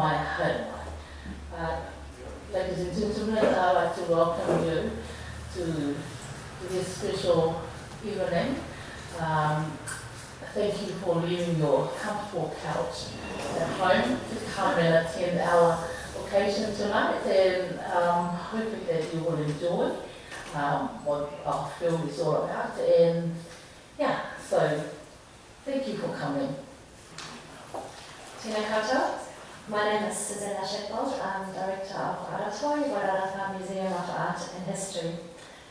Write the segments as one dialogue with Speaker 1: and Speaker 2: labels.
Speaker 1: my home. Ladies and gentlemen, I'd like to welcome you to this special evening. Thank you for leaving your comfortable couch at home to come and attend our occasion tonight, and hoping that you will enjoy what our film is all about. And yeah, so thank you for coming.
Speaker 2: Tēnā koutou. My name is Susanna Sheffield. I'm Director of Aratoi, Wairarapa Museum of Art and History.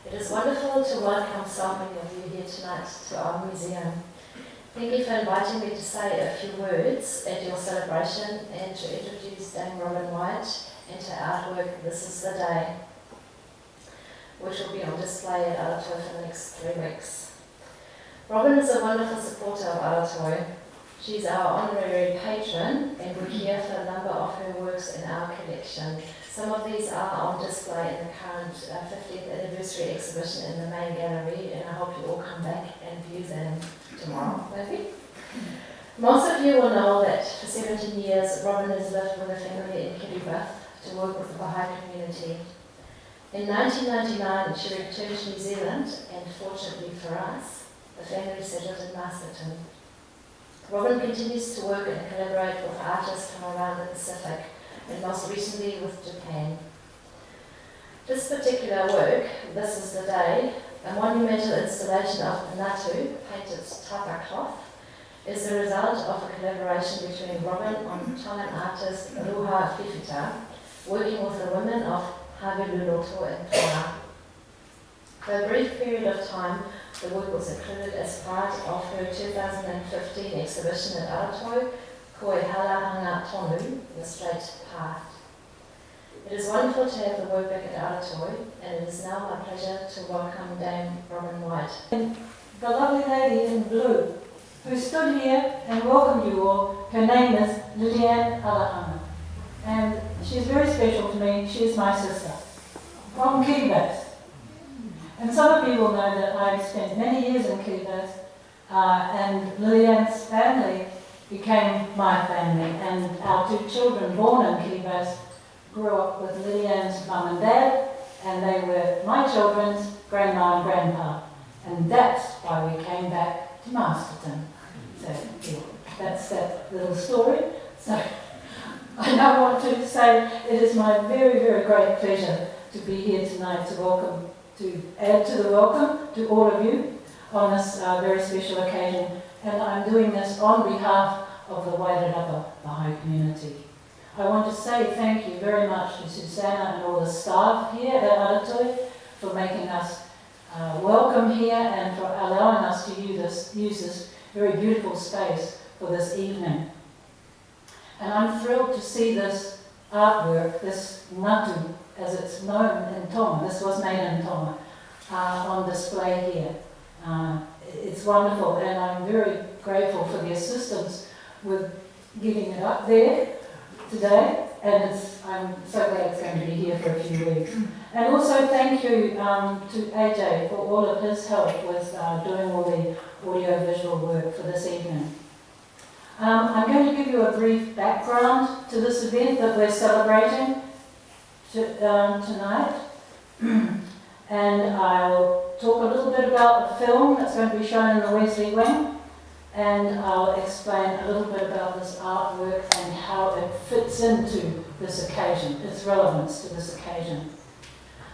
Speaker 2: It is wonderful to welcome so many of you here tonight to our museum. Thank you for inviting me to say a few words at your celebration and to introduce Dame Robin White and her artwork, This Is the Day, which will be on display at Aratoi for the next 3 weeks. Robin is a wonderful supporter of Aratoi. She's our honorary patron, and we care for a number of her works in our collection. Some of these are on display in the current 50th anniversary exhibition in the main gallery, and I hope you all come back and view them tomorrow, maybe. Most of you will know that for 17 years, Robin has lived with a family in Kiribati to work with the Baha'i community. In 1999, she returned to New Zealand, and fortunately for us, the family settled in Masterton. Robin continues to work and collaborate with artists from around the Pacific, and most recently with Japan. This particular work, This Is the Day, a monumental installation of Natu, painted tapa cloth, is the result of a collaboration between Robin and Tongan artist Ruha Whiwhita, working with the women of Hawiluroto and Tonga. For a brief period of time, the work was included as part of her 2015 exhibition at Aratoi, Koe Halahanga Tonu, The Straight Path. It is wonderful to have the work back at Aratoi, and it is now my pleasure to welcome Dame Robin White.
Speaker 3: And the lovely lady in blue, who stood here and welcomed you all, her name is Liliane Alahanga. And she's very special to me. She is my sister from Kiribati. And some of you will know that I spent many years in Kiribati, and Liliane's family became my family, and our 2 children born in Kiribati grew up with Liliane's mum and dad, and they were my children's grandma and grandpa. And that's why we came back to Masterton. So yeah, that's that little story. So I now want to say it is my very, very great pleasure to be here tonight to add to the welcome to all of you on this very special occasion. And I'm doing this on behalf of the Wairarapa Baha'i community. I want to say thank you very much to Susanna and all the staff here at Aratoi for making us welcome here and for allowing us to use this very beautiful space for this evening. And I'm thrilled to see this artwork, this Natu, as it's known in Tonga. This was made in Tonga, on display here. It's wonderful, and I'm very grateful for the assistance with getting it up there today, and I'm so glad it's going to be here for a few weeks. And also thank you to AJ for all of his help with doing all the audio-visual work for this evening. I'm going to give you a brief background to this event that we're celebrating tonight, and I'll talk a little bit about the film that's going to be shown in the Wesley Wing, and I'll explain a little bit about this artwork and how it fits into this occasion, its relevance to this occasion.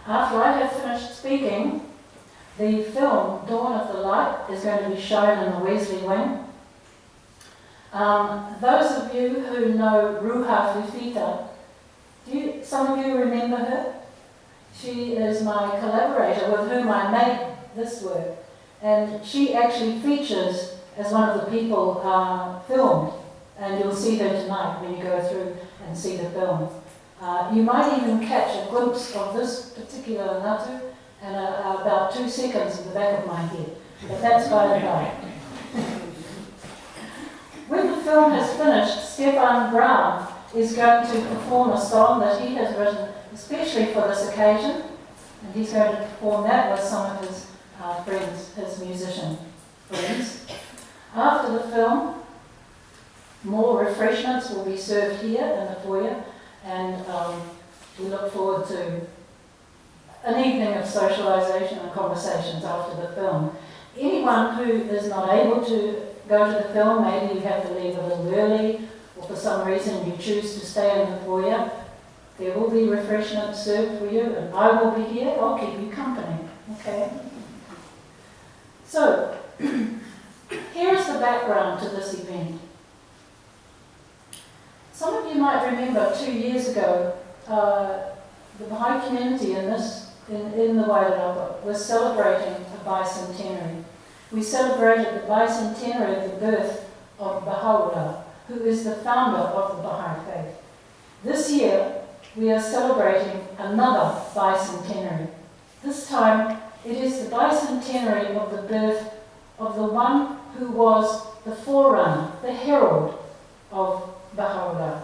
Speaker 3: After I have finished speaking, the film Dawn of the Light is going to be shown in the Wesley Wing. Those of you who know Ruha Whiwhita, some of you remember her? She is my collaborator with whom I made this work, and she actually features as one of the people filmed, and you'll see her tonight when you go through and see the film. You might even catch a glimpse of this particular Natu and about 2 seconds in the back of my head, but that's by the by. When the film has finished, Stefan is going to perform a song that he has written especially for this occasion, and he's going to perform that with some of his friends, his musician friends. After the film, More refreshments will be served here in the foyer, and we look forward to an evening of socialisation and conversations after the film. Anyone who is not able to go to the film, maybe you have to leave a little early, or for some reason you choose to stay in the foyer, there will be refreshments served for you, and I will be here. I'll keep you company. Okay? So, here's the background to this event. Some of you might remember 2 years ago, the Baha'i community in the Wairarapa was celebrating a bicentenary. We celebrated the bicentenary of the birth of Baha'i, who is the founder of the Baha'i faith. This year, we are celebrating another bicentenary. This time, it is the bicentenary of the birth of the one who was the forerunner, the herald of Baha'i.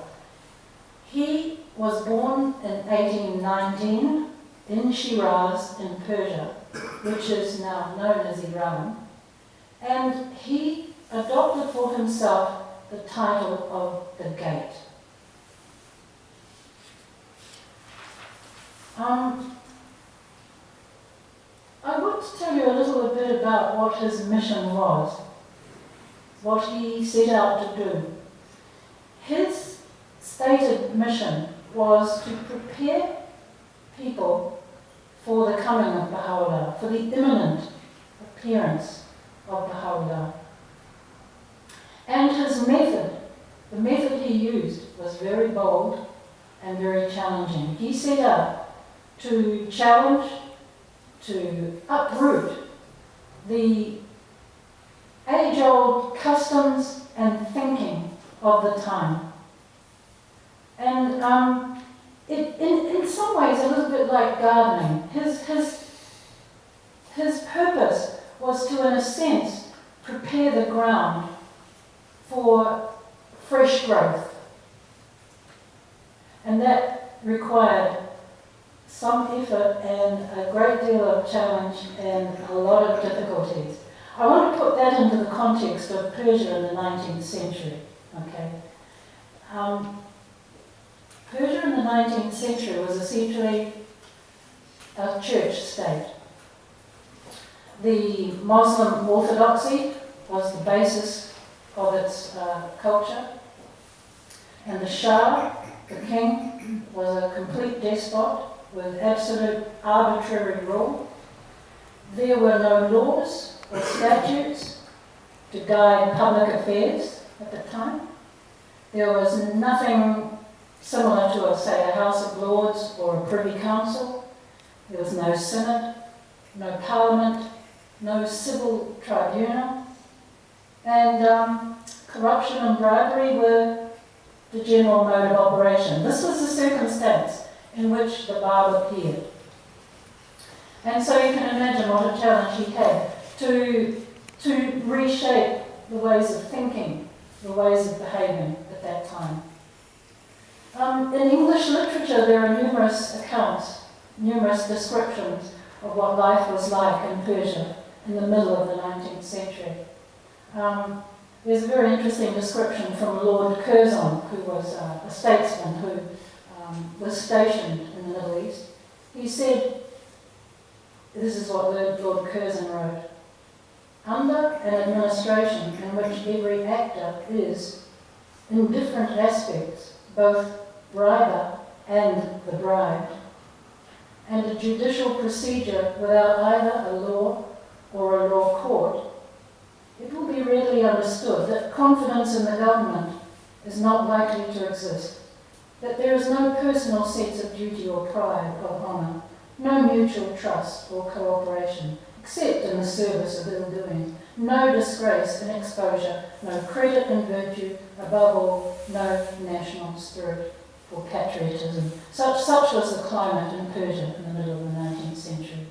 Speaker 3: He was born in 1819 in Shiraz in Persia, which is now known as Iran, and he adopted for himself the title of the Gate. I want to tell you a little bit about what his mission was, what he set out to do. His stated mission was to prepare people for the coming of Baha'u'llah, for the imminent appearance of Baha'u'llah. And his method, the method he used, was very bold and very challenging. He set out to challenge, to uproot the age-old customs and thinking of the time. And in some ways a little bit like gardening. His purpose was to, in a sense, prepare the ground for fresh growth. And that required some effort and a great deal of challenge and a lot of difficulties. I want to put that into the context of Persia in the 19th century. Okay, Persia in the 19th century was essentially a church state. The Muslim orthodoxy was the basis of its culture, and the Shah, the king, was a complete despot with absolute arbitrary rule. There were no laws or statutes to guide public affairs at the time. There was nothing similar to, say, a House of Lords or a Privy Council. There was no Senate, no Parliament, no civil tribunal, and corruption and bribery were the general mode of operation. This was the circumstance in which the Bab appeared. And so you can imagine what a challenge he had to reshape the ways of thinking, the ways of behaving at that time. In English literature, there are numerous accounts, numerous descriptions of what life was like in Persia in the middle of the 19th century. There's a very interesting description from Lord Curzon, who was a statesman who was stationed in the Middle East. He said, this is what Lord Curzon wrote: "Under an administration in which every actor is, in different aspects, both briber and the bribed, and a judicial procedure without either a law or a law court, it will be readily understood that confidence in the government is not likely to exist, that there is no personal sense of duty or pride or honour, no mutual trust or cooperation, except in the service of ill-doing, no disgrace and exposure, no credit and virtue, above all, no national spirit or patriotism." Such was the climate in Persia in the middle of the 19th century.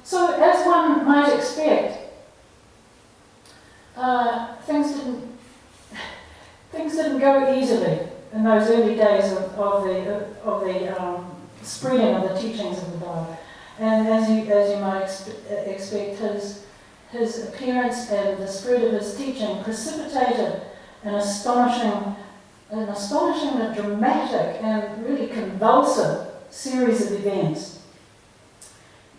Speaker 3: So, as one might expect, things didn't go easily in those early days of the spreading of the teachings of the Bible. And as you might expect, his appearance and the spread of his teaching precipitated an astonishingly dramatic and really convulsive series of events.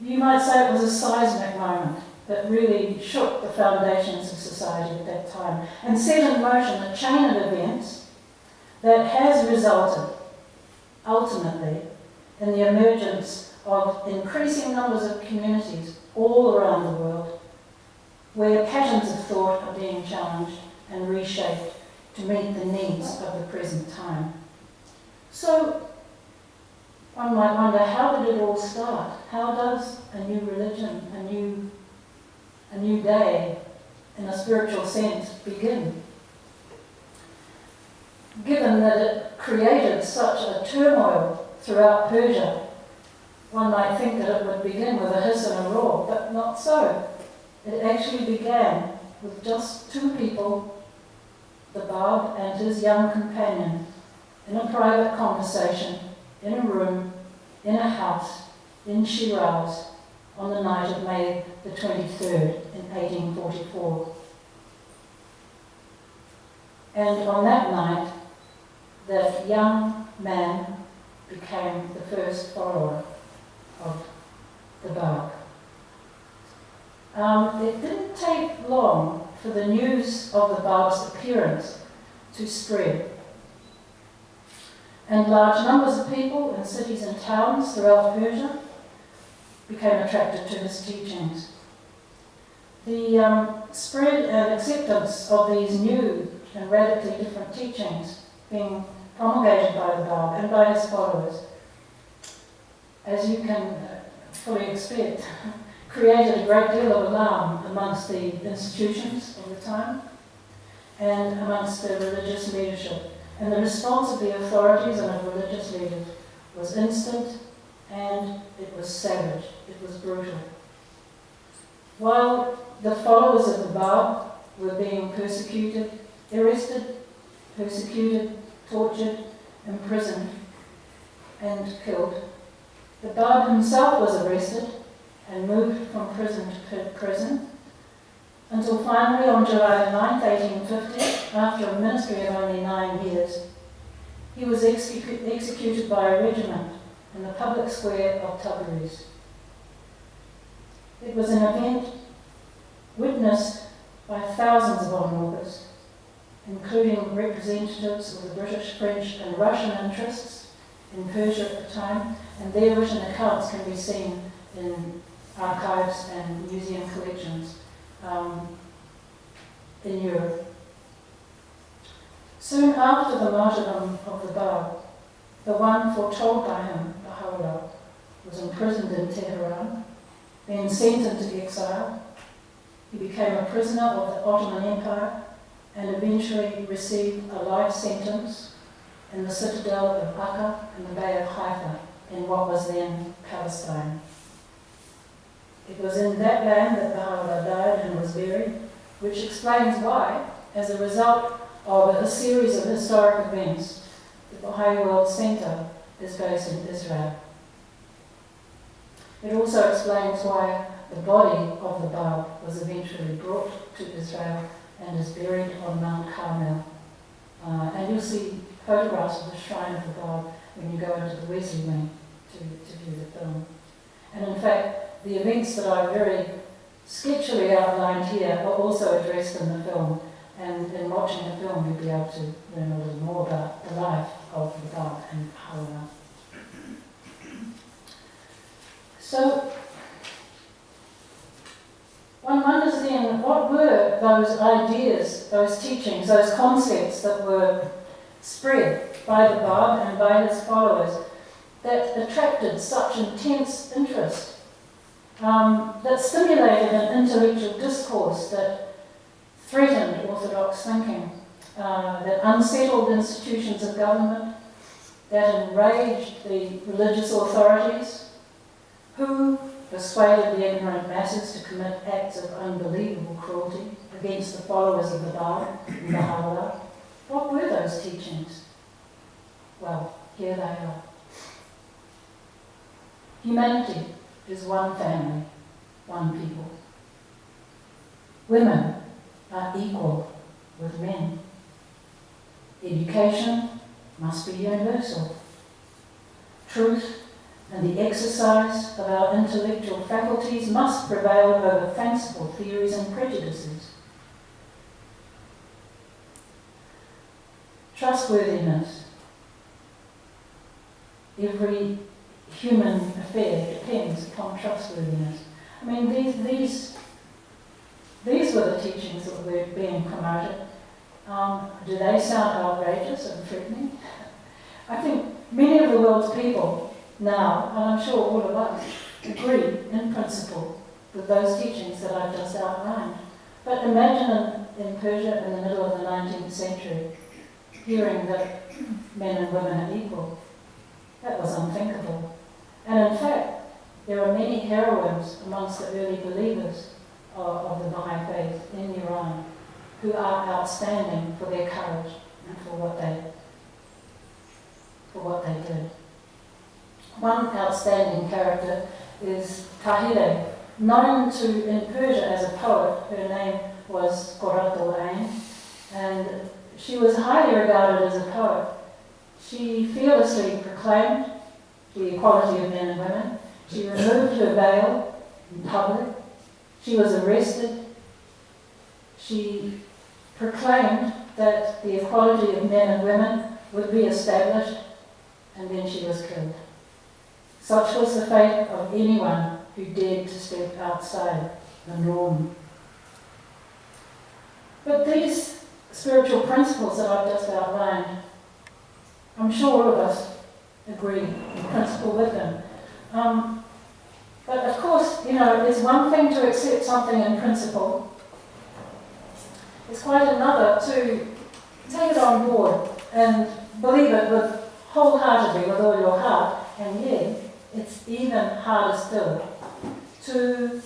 Speaker 3: You might say it was a seismic moment that really shook the foundations of society at that time and set in motion a chain of events that has resulted, ultimately, in the emergence of increasing numbers of communities all around the world where patterns of thought are being challenged and reshaped to meet the needs of the present time. So, one might wonder, how did it all start? How does a new religion, a new day, in a spiritual sense, begin? Given that it created such a turmoil throughout Persia, one might think that it would begin with a hiss and a roar, but not so. It actually began with just two people, the Bab and his young companion, in a private conversation, in a room, in a house, in Shiraz, on the night of May the 23rd in 1844. And on that night, that young man became the first follower of the Bab. It didn't take long for the news of the Bab's appearance to spread. And large numbers of people in cities and towns throughout Persia became attracted to his teachings. The spread and acceptance of these new and radically different teachings being promulgated by the Bab and by his followers, as you can fully expect, created a great deal of alarm amongst the institutions of the time and amongst the religious leadership. And the response of the authorities and of religious leaders was instant, and it was savage, it was brutal. While the followers of the Bab were being persecuted, arrested, persecuted, tortured, imprisoned, and killed, the Bab himself was arrested and moved from prison to prison, until finally on July 9, 1850, after a ministry of only 9 years, he was executed by a regiment in the public square of Tabriz. It was an event witnessed by thousands of onlookers, including representatives of the British, French and Russian interests in Persia at the time, and their written accounts can be seen in archives and museum collections in Europe. Soon after the martyrdom of the Bab, the one foretold by him, Baha'u'llah, was imprisoned in Tehran, then sent into exile. He became a prisoner of the Ottoman Empire and eventually received a life sentence in the citadel of Akka in the Bay of Haifa in what was then Palestine. It was in that land that Baha'u'llah died and was buried, which explains why, as a result of a series of historic events, the Baha'i World Centre is based in Israel. It also explains why the body of the Bab was eventually brought to Israel and is buried on Mount Carmel. And you'll see photographs of the shrine of the Bab when you go into the Wesley wing to view the film. And in fact, the events that I very sketchily outlined here are also addressed in the film. And in watching the film, you'll be able to learn a little more about the life of the Bab and Baha'u'llah. So, one wonders then, what were those ideas, those teachings, those concepts that were spread by the Bab and by his followers that attracted such intense interest, that stimulated an intellectual discourse that threatened orthodox thinking, that unsettled institutions of government, that enraged the religious authorities, who persuaded the ignorant masses to commit acts of unbelievable cruelty against the followers of the Bab and Baha'u'llah. What were those teachings? Well, here they are. Humanity is one family, one people. Women are equal with men. Education must be universal. Truth and the exercise of our intellectual faculties must prevail over fanciful theories and prejudices. Trustworthiness. Every human affair depends upon trustworthiness. I mean, these were the teachings that were being promoted. Do they sound outrageous and threatening? I think many of the world's people now, and I'm sure all of us, agree in principle with those teachings that I've just outlined. But imagine in Persia in the middle of the 19th century, hearing that men and women are equal. That was unthinkable. And in fact, there are many heroines amongst the early believers of the Baha'i faith in Iran who are outstanding for their courage and for what they did. One outstanding character is Tahireh, known in Persia as a poet. Her name was Aratoi, and she was highly regarded as a poet. She fearlessly proclaimed the equality of men and women. She removed her veil in public. She was arrested. She proclaimed that the equality of men and women would be established, and then she was killed. Such was the fate of anyone who dared to step outside the norm. But these spiritual principles that I've just outlined, I'm sure all of us agree in principle with them. But of course, it's one thing to accept something in principle. It's quite another to take it on board and believe it wholeheartedly with all your heart, and yet it's even harder still to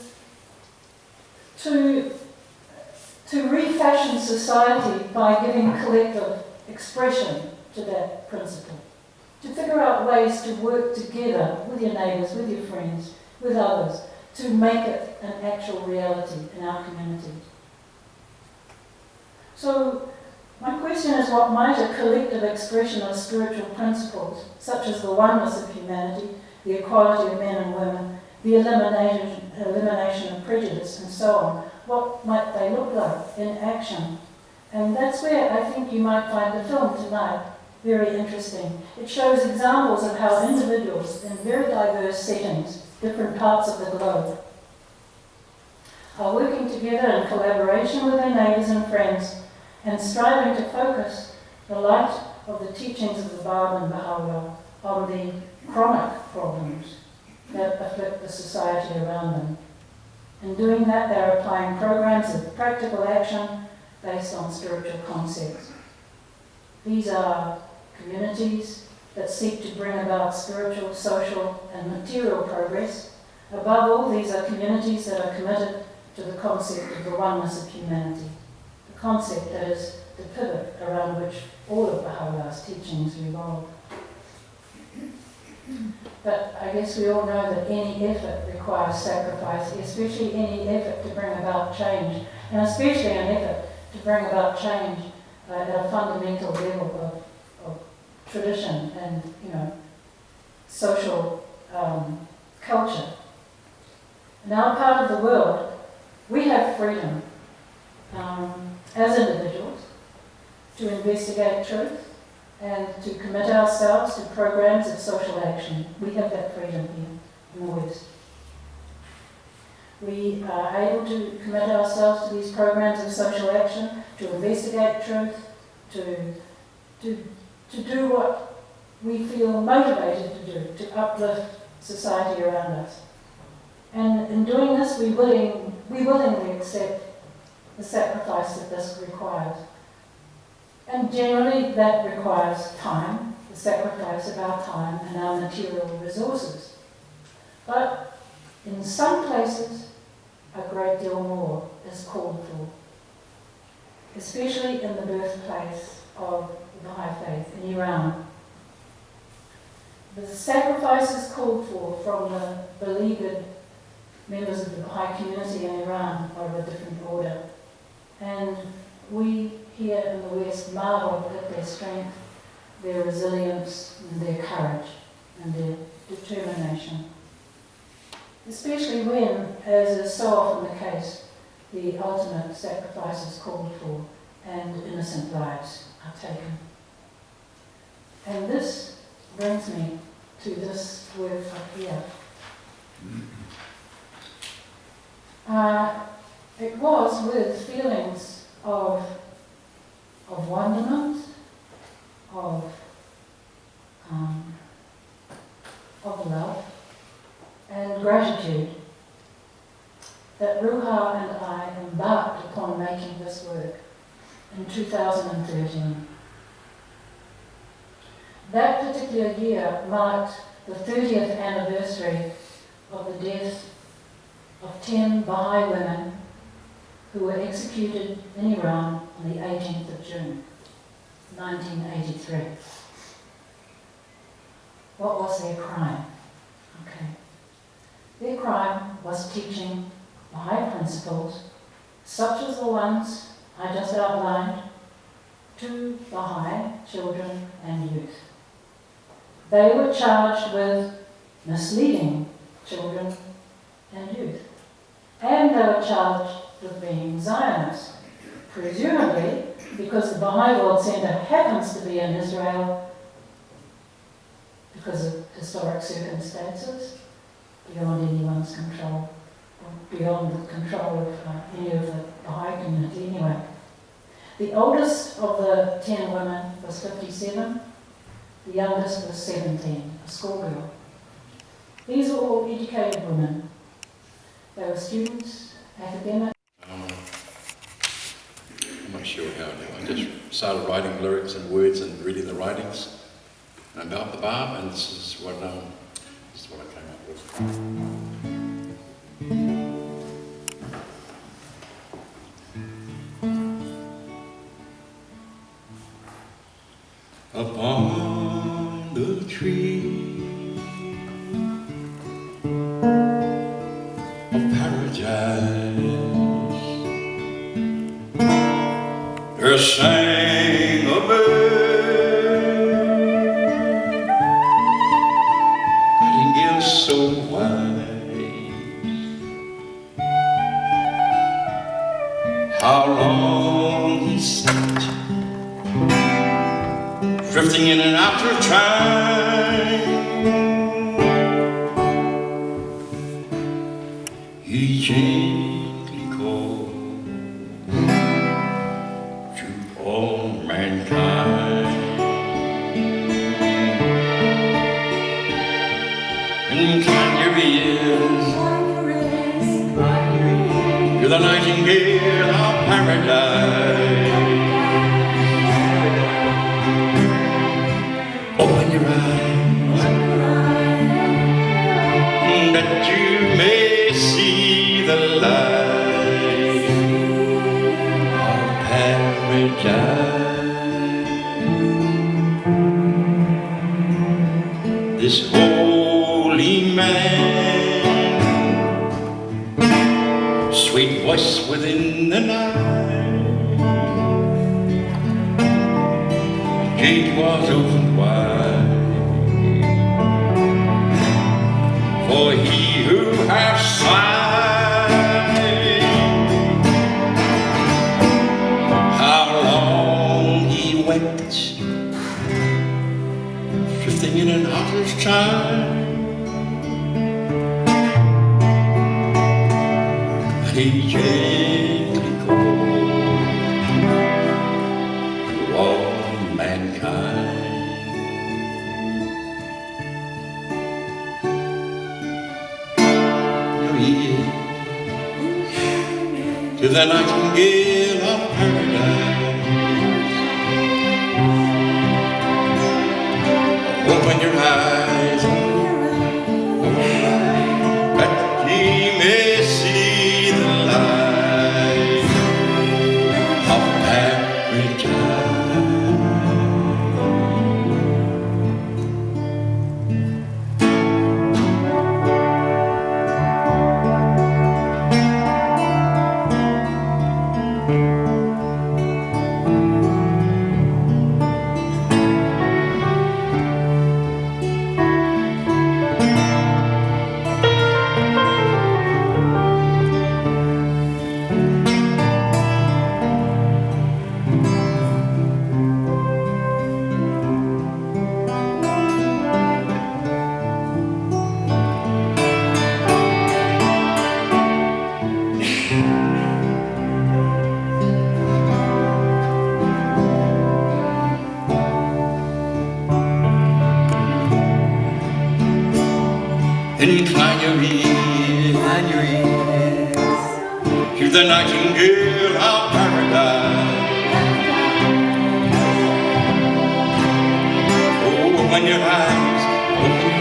Speaker 3: refashion society by giving collective expression to that principle. To figure out ways to work together with your neighbours, with your friends, with others, to make it an actual reality in our community. So, my question is, what might a collective expression of spiritual principles, such as the oneness of humanity, the equality of men and women, the elimination of prejudice, and so on, what might they look like in action? And that's where I think you might find the film tonight very interesting. It shows examples of how individuals in very diverse settings, different parts of the globe, are working together in collaboration with their neighbours and friends and striving to focus the light of the teachings of the Bab and Baha'u'llah on the chronic problems that afflict the society around them. In doing that, they're applying programs of practical action based on spiritual concepts. These are communities that seek to bring about spiritual, social, and material progress. Above all, these are communities that are committed to the concept of the oneness of humanity, the concept that is the pivot around which all of Baha'u'llah's teachings revolve. But I guess we all know that any effort requires sacrifice, especially any effort to bring about change, and especially an effort to bring about change at a fundamental level of tradition and, social culture. In our part of the world, we have freedom as individuals to investigate truth and to commit ourselves to programs of social action. We have that freedom here in the West. We are able to commit ourselves to these programs of social action, to investigate truth, to do what we feel motivated to do, to uplift society around us. And in doing this, we willingly accept the sacrifice that this requires. And generally that requires time, the sacrifice of our time and our material resources. But in some places, a great deal more is called for, especially in the birthplace of the Baha'i faith in Iran. The sacrifices called for from the beleaguered members of the Baha'i community in Iran are of a different order. And we here in the West marvel at their strength, their resilience, and their courage, and their determination. Especially when, as is so often the case, the ultimate sacrifice is called for and innocent lives are taken. And this brings me to this work up here. It was with feelings of wonderment, of love and gratitude that Ruha and I embarked upon making this work in 2013. That particular year marked the 30th anniversary of the death of 10 Baha'i women who were executed in Iran on the 18th of June, 1983. What was their crime? Okay. Their crime was teaching Baha'i principles, such as the ones I just outlined, to Baha'i children and youth. They were charged with misleading children and youth. And they were charged with being Zionists, presumably because the Baha'i World Centre happens to be in Israel because of historic circumstances, beyond anyone's control, or beyond the control of any of the Baha'i community anyway. The oldest of the 10 women was 57, the youngest was 17, a schoolgirl. These were all educated women. They were students, academics.
Speaker 4: I'm not sure how to do it. I just started writing lyrics and words and reading the writings about the Bab, and this is what I came up with. Upon the tree of paradise, there sang a bird, nightingale so wise. How long he sat, drifting in and out of time. He gently called to all mankind, and climb your ears to the nightingale of paradise. Open your eyes, that you may see the light of paradise. This holy man, sweet voice within the night, gate was opened wide for he who has sight. How long he wept, drifting in and out of time, but he gently called to all mankind. To the nightingale of paradise, open your eyes, that ye may see the light of paradise. the nightingale of paradise. Oh, when your eyes open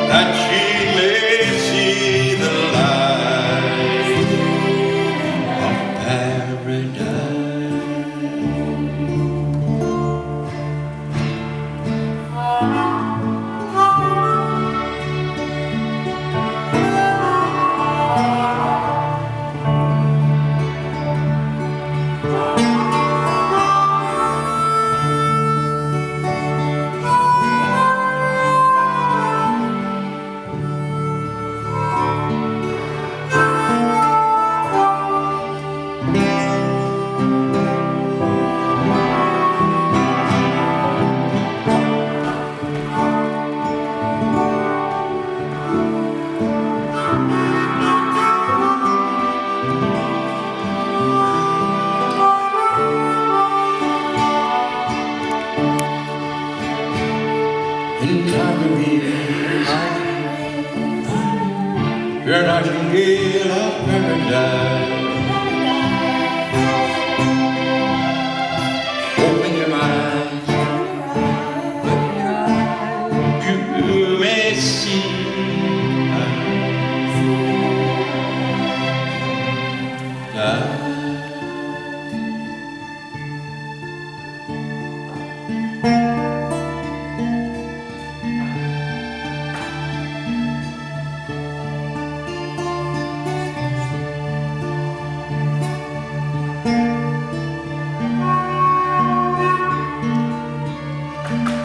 Speaker 4: that she may see the light of paradise. Your nightingale of paradise. Open your eyes, you may see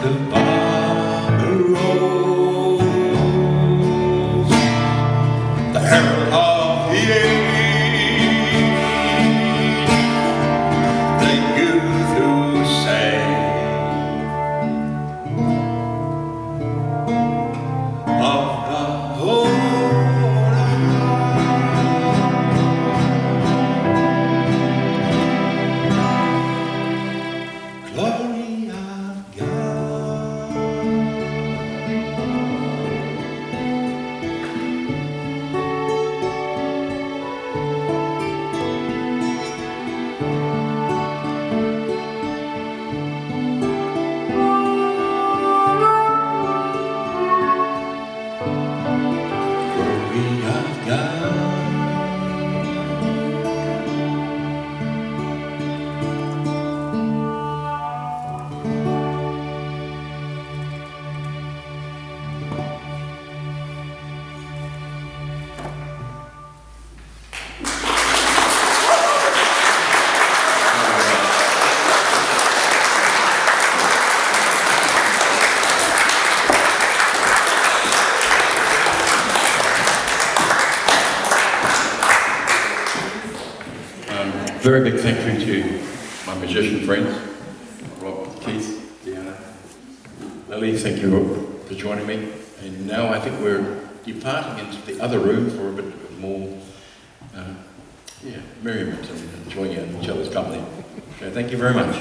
Speaker 4: the Baha'i rose, the herald of the age, the youth who sang of the whole glory of God. Glory of God. Very big thank you to my musician friends, Rob, Keith, Deanna, Lily, thank you for joining me. And now I think we're departing into the other room for a bit more merriment and enjoying each other's company. So thank you very much.